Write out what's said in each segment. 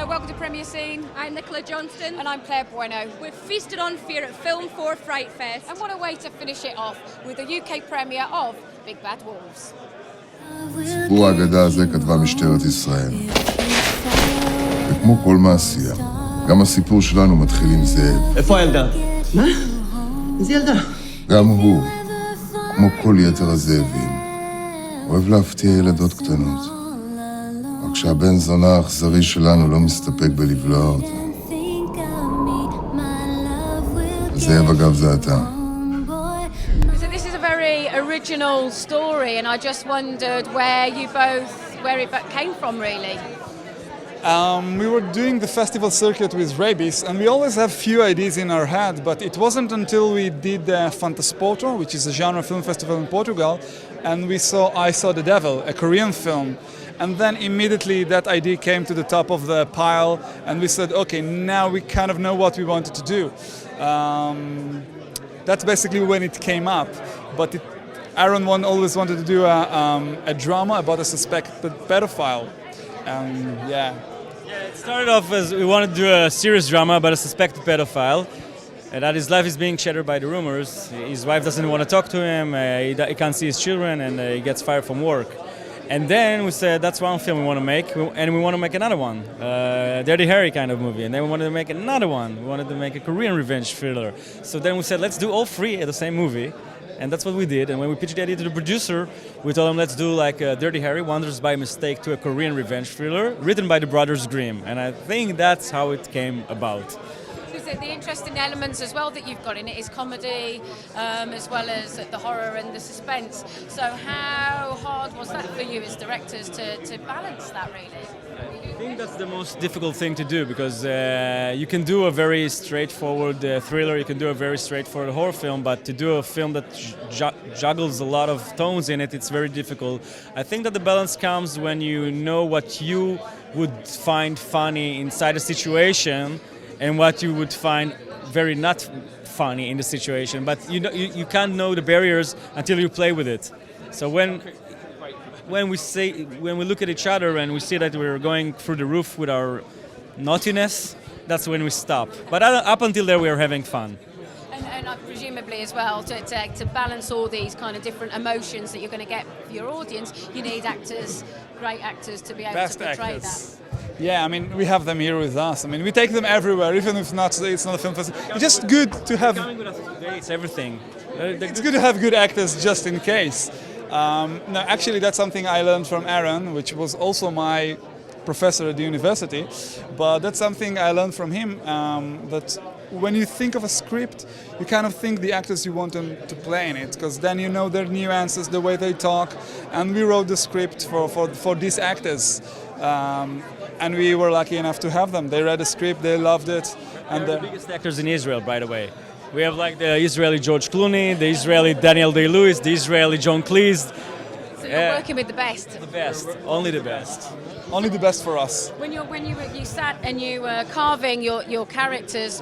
welcome to Premier Scene. I'm Nicola Johnston. And I'm Claire Bueno. We're feasted on fear at Film4 FrightFrest. And what a way to finish it off with the UK premiere of Big Bad Wolves. סיפור האגדה הזה כתבה משטרת ישראל. וכמו כל מעשייה, גם הסיפור שלנו מתחיל עם זאב. איפה הילדה? מה? איזה ילדה? גם הוא, כמו כל יתר הזאבים, אוהב להפתיע ילדות קטנות. רק שהבן זונה האכזרי שלנו לא מסתפק בלבלוע אותה. זאב אגב זה אתה. This is a very original story, and I just wondered where it came from, really. We were doing the festival circuit with Rabies, and we always have few ideas in our head, but it wasn't until we did the Fantasporto, which is a genre film festival in Portugal, and I Saw the Devil, a Korean film. And then immediately that idea came to the top of the pile, and we said, okay, now we kind of know what we wanted to do. That's basically when it came up. But Aharon always wanted to do a drama about a suspected pedophile. Yeah, it started off as we wanted to do a serious drama about a suspected pedophile, and that his life is being shattered by the rumors. His wife doesn't want to talk to him, he can't see his children, and he gets fired from work. And then we said, that's one film we want to make, and we want to make another one, Dirty Harry kind of movie. And then we wanted to make another one. We wanted to make a Korean revenge thriller. So then we said, let's do all three at the same movie. And that's what we did. And when we pitched the idea to the producer, we told him, let's do like Dirty Harry wanders by mistake to a Korean revenge thriller written by the brothers Grimm. And I think that's how it came about. The interesting elements as well that you've got in it is comedy, as well as the horror and the suspense. So how hard was that for you as directors to balance that, really? I think that's the most difficult thing to do, because you can do a very straightforward thriller, you can do a very straightforward horror film, but to do a film that juggles a lot of tones in it, it's very difficult. I think that the balance comes when you know what you would find funny inside a situation and what you would find very not funny in the situation, but you can't know the barriers until you play with it. So when we look at each other and we see that we're going through the roof with our naughtiness, that's when we stop. But up until there, we are having fun. And presumably as well, to balance all these kind of different emotions that you're going to get for your audience, you need actors, great actors, to be able to portray that. Yeah, I mean, we have them here with us. I mean, we take them everywhere, even if it's not a film festival. It's just good to have... Coming with us today, it's everything. It's good to have good actors just in case. No, actually, that's something I learned from Aharon, which was also my professor at the university. But that's something I learned from him, that when you think of a script, you kind of think the actors you want them to play in it, because then you know their nuances, the way they talk. And we wrote the script for these actors. And we were lucky enough to have them. They read the script, they loved it. And they're the biggest actors in Israel, by the way. We have like the Israeli George Clooney, the Israeli Daniel Day-Lewis, the Israeli John Cleese. So you're working with the best. The best, only the best. Only the best for us. When you sat and you were carving your characters,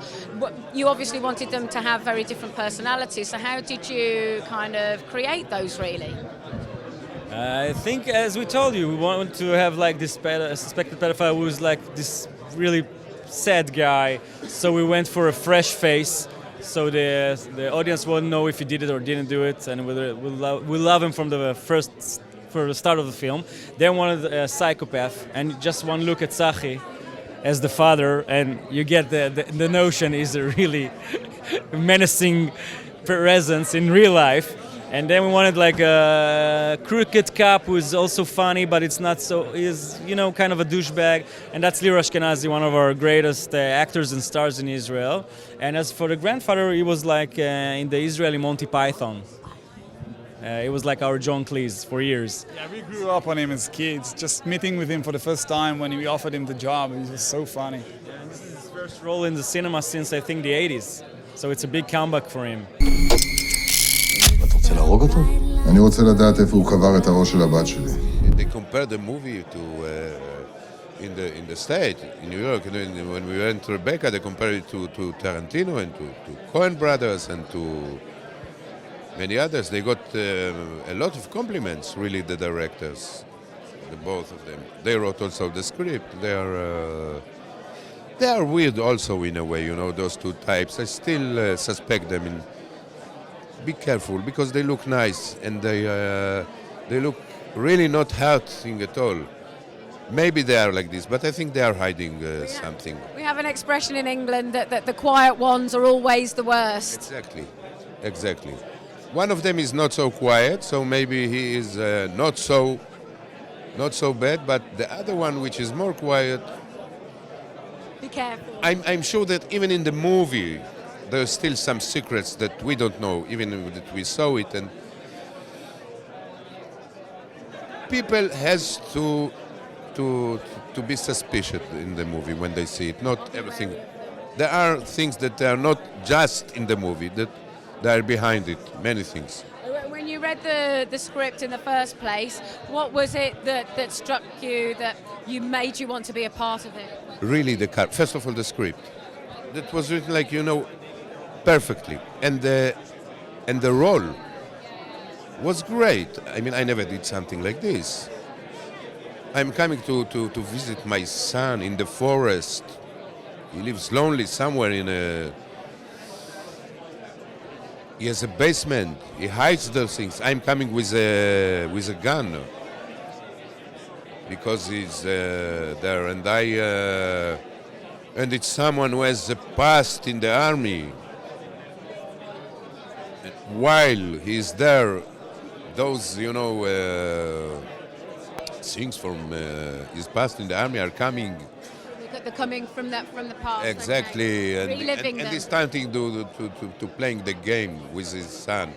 you obviously wanted them to have very different personalities. So how did you kind of create those, really? I think, as we told you, we wanted to have like this suspected pedophile who was like this really sad guy. So we went for a fresh face, so the audience won't know if he did it or didn't do it, and we'll love him from the start of the film. Then wanted a psychopath, and just one look at Tzahi as the father, and you get the notion is a really menacing presence in real life. And then we wanted like a crooked cop who is also funny, but it's not so, is, kind of a douchebag. And that's Lir Ashkenazi, one of our greatest actors and stars in Israel. And as for the grandfather, he was like in the Israeli Monty Python. It was like our John Cleese for years. Yeah, we grew up on him as kids, just meeting with him for the first time when we offered him the job. He was so funny. Yeah, and this is his first role in the cinema since, I think, the 80s. So it's a big comeback for him. אתה רוצה להרוג אותו? אני רוצה לדעת איפה הוא קבר את הראש של הבת שלי. They compared the movie to in the state in New York. When we went to Rebecca, they compared it to Tarantino and to Coen Brothers and to many others. They got a lot of compliments, really, the directors, both of them. They wrote also the script. They are They are weird also in a way, you know, those two types. I still suspect them in. Be careful because they look nice and they look really not hurting at all. Maybe they are like this, but I think they are hiding something. We have an expression in England that the quiet ones are always the worst. Exactly. One of them is not so quiet, so maybe he is not so bad. But the other one, which is more quiet, Be careful. I'm sure that even in the movie, there's still some secrets that we don't know, even that we saw it, and people has to be suspicious in the movie when they see it. Not everything. There are things that are not just in the movie, that they are behind it. Many things. When you read the script in the first place, what was it that struck you, that you made you want to be a part of it? Really, first of all, the script. That was written like, you know, perfectly, and the role was great. I mean, I never did something like this. I'm coming to visit my son in the forest. He lives lonely somewhere he has a basement. He hides those things. I'm coming with a gun because he's there, and it's someone who has a past in the army. While he's there, those, you know, things from his past in the army are coming. They're coming from the past. Exactly, okay. Reliving and them. he's starting to playing the game with his son.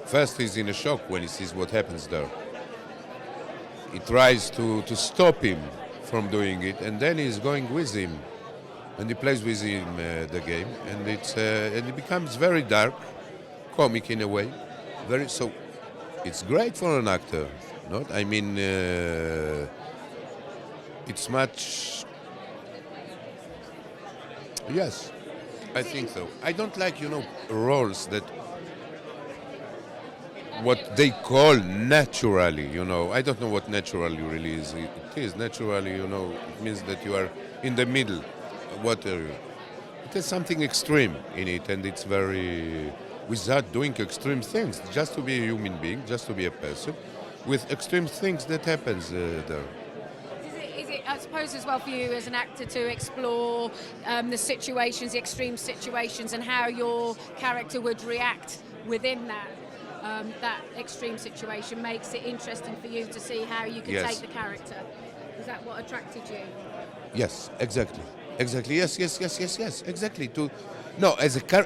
First, he's in a shock when he sees what happens there. He tries to stop him from doing it, and then he's going with him, and he plays with him the game, and it becomes very dark. Comic in a way, so it's great for an actor. Not, I mean, it's much. Yes, I think so. I don't like, you know, roles that what they call naturally. You know, I don't know what naturally really is. It is naturally, you know, it means that you are in the middle. What are you? It has something extreme in it, and it's very. Without doing extreme things, just to be a human being, just to be a person, with extreme things that happens there. Is it, I suppose, as well for you as an actor to explore the situations, the extreme situations, and how your character would react within that extreme situation makes it interesting for you to see how you can take the character. Is that what attracted you? Yes, exactly. Yes, exactly.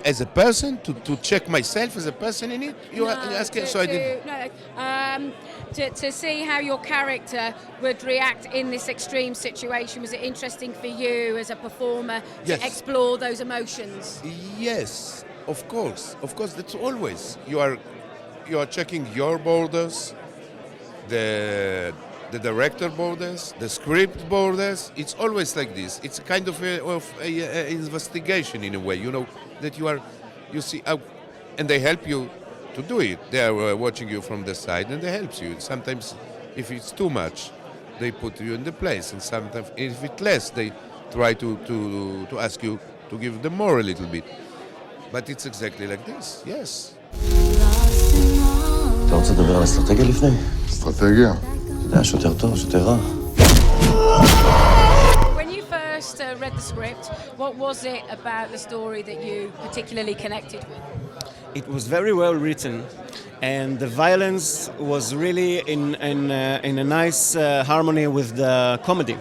As a person, to check myself as a person in it. You are asking, so I didn't. To see how your character would react in this extreme situation. Was it interesting for you as a performer to explore those emotions? Yes, of course. That's always you are checking your borders, the director borders, the script borders. It's always like this. It's a kind of a investigation in a way, you know, that you see, and they help you to do it. They are watching you from the side, and they help you. Sometimes, if it's too much, they put you in the place, and sometimes, if it's less, they try to ask you to give them more a little bit. But it's exactly like this. Yes. אתה רוצה לדבר על אסטרטגיה לפני? אסטרטגיה? אתה יודע, שוטר טוב, שוטר רע. When you first read the script, what was it about the story that you particularly connected with? It was very well written, and the violence was really in a nice harmony with the comedy.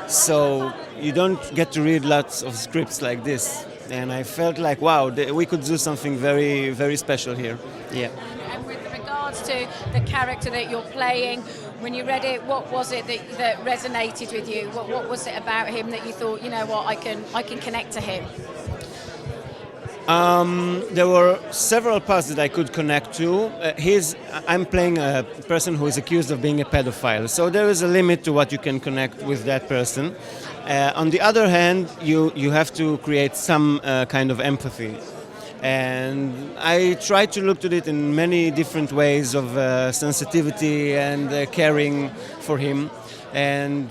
So you don't get to read lots of scripts like this, and I felt like, wow, we could do something very, very special here. Yeah. And with regards to the character that you're playing, when you read it, what was it that resonated with you? What was it about him that you thought, you know what, I can connect to him? There were several parts that I could connect to. I'm playing a person who is accused of being a pedophile, so there is a limit to what you can connect with that person. On the other hand, you have to create some kind of empathy. And I tried to look at it in many different ways of sensitivity and caring for him. And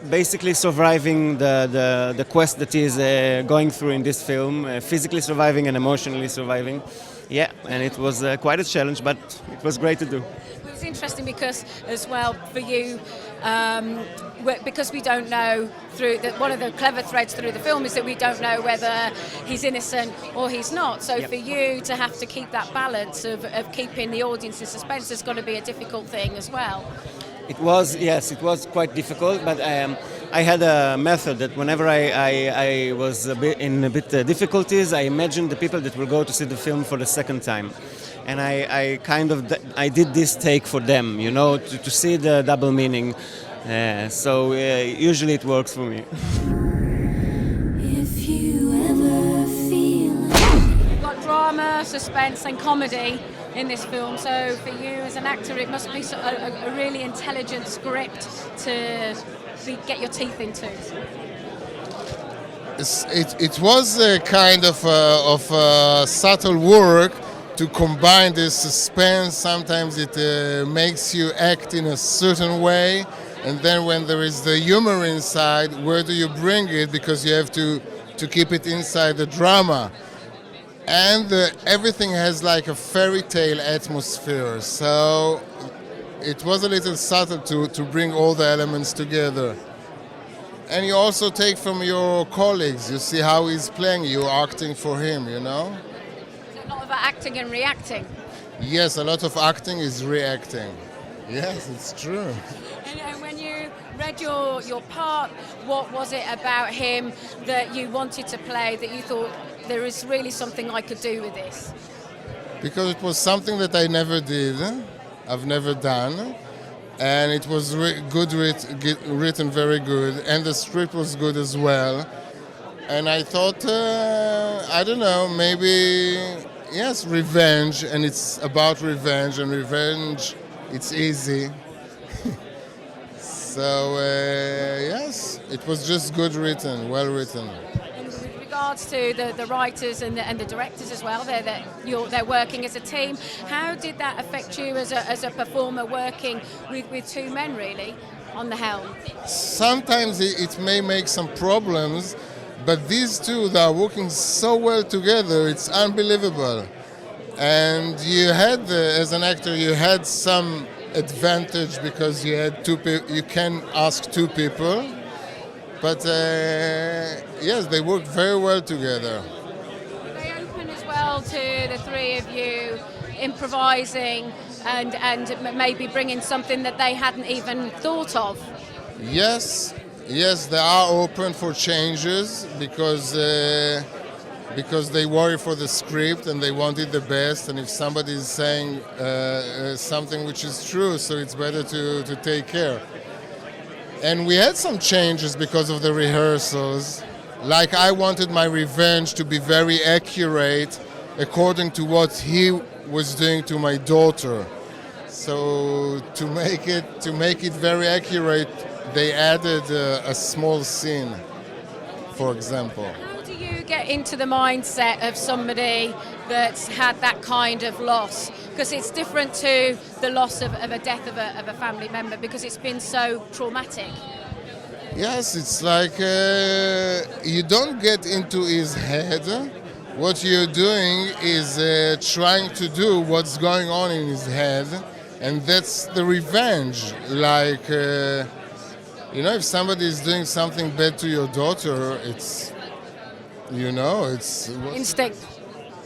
basically surviving the quest that he's going through in this film, physically surviving and emotionally surviving. Yeah, and it was quite a challenge, but it was great to do. It was interesting because, as well, for you, because we don't know one of the clever threads through the film is that we don't know whether he's innocent or he's not. So for you to have to keep that balance of keeping the audience in suspense has got to be a difficult thing as well. It was, yes, it was quite difficult, but I had a method that whenever I was in a bit difficulties, I imagined the people that will go to see the film for the second time. And I did this take for them, you know, to see the double meaning. So usually it works for me. If you ever feel you've got drama, suspense and comedy in this film, so for you as an actor it must be a really intelligent script to get your teeth into. It was a kind of subtle work to combine this suspense. Sometimes it makes you act in a certain way, and then when there is the humor inside, where do you bring it? Because you have to keep it inside the drama. And everything has like a fairy tale atmosphere, so it was a little subtle to bring all the elements together. And you also take from your colleagues, you see how he's playing, you're acting for him, you know? Is it a lot of acting and reacting? Yes, a lot of acting is reacting. Yes, it's true. And when you read your part, what was it about him that you wanted to play that you thought there is really something I could do with this? Because it was something that I never did, I've never done, and it was written very good, and the script was good as well. And I thought, I don't know, maybe, yes, revenge, and it's about revenge, and revenge, it's easy. So, yes, it was just good written, well written. With regards to the writers and the directors as well, they're working as a team. How did that affect you as a performer working with two men really on the helm? Sometimes it may make some problems, but these two, they are working so well together, it's unbelievable. And you had, as an actor, you had some advantage because you had you can ask two people. But yes, they work very well together. They open as well to the three of you improvising and maybe bringing something that they hadn't even thought of. Yes, they are open for changes because they worry for the script and they want it the best. And if somebody is saying something which is true, so it's better to take care. And we had some changes because of the rehearsals. Like I wanted my revenge to be very accurate according to what he was doing to my daughter. So to make it very accurate, they added a small scene, for example. How do you get into the mindset of somebody that's had that kind of loss? Because it's different to the loss of a death of a family member because it's been so traumatic. Yes, it's like you don't get into his head. What you're doing is trying to do what's going on in his head, and that's the revenge. Like, if somebody is doing something bad to your daughter, it's, it's... Instinct.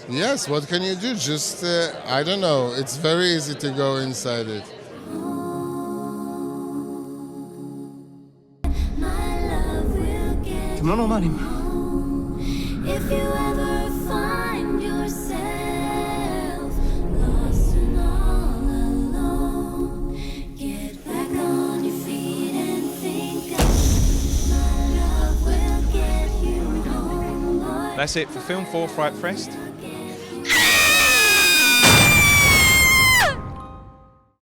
Yes, what can you do? Just, I don't know, it's very easy to go inside it. אתם לא נורמלים. If you ever find yourself lost and all alone, get back on your feet and think of my love will get you home. That's it for Film4 FrightFrest.